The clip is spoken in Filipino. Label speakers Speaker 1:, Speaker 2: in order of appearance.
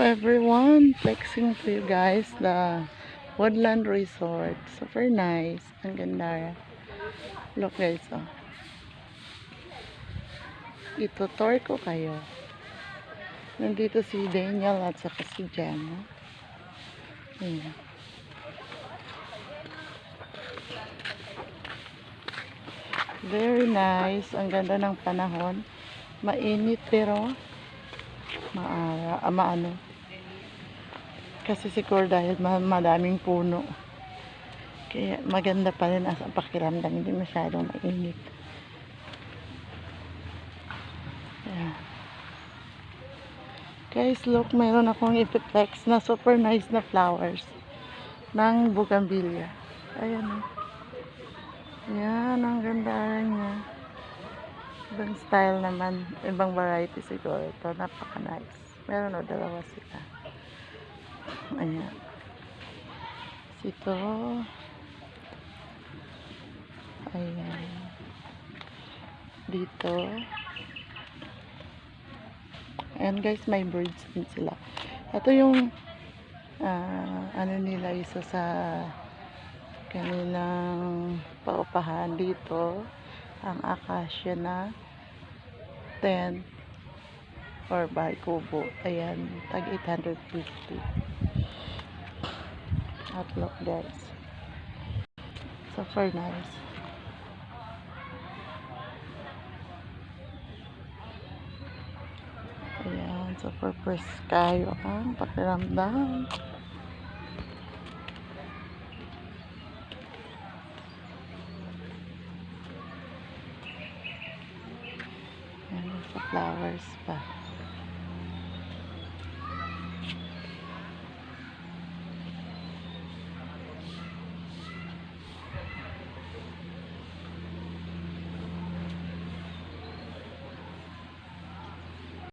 Speaker 1: everyone, flexing to you guys the Woodland Resort. Super nice. Ang ganda. Look guys, oh. Itutour ko kayo. Nandito si Daniel at saka si Jen. Ayan. Very nice. Ang ganda ng panahon. Mainit pero maano. Kasi siguro dahil madaming puno. Kaya maganda pa rin ang pakiramdam. Hindi masyadong mainit. Ayan. Guys, look, meron akong ipiplex na super nice na flowers ng bougainvillea. Ayan. Ayan, ang ganda niya. Ibang style naman, ibang variety siguro ito. Napaka nice. Meron o dalawa sila. Ayan. Ito. Ayan. Dito. Ayan guys, may birds din sila. Ito yung ano nila, isa sa kanilang paupahan dito, ang acacia na tent or bahay kubo. Ayan, tag 850. At look guys, super nice. Ayan, super preskayo ang pakiramdam. Ayan, sa flowers pa.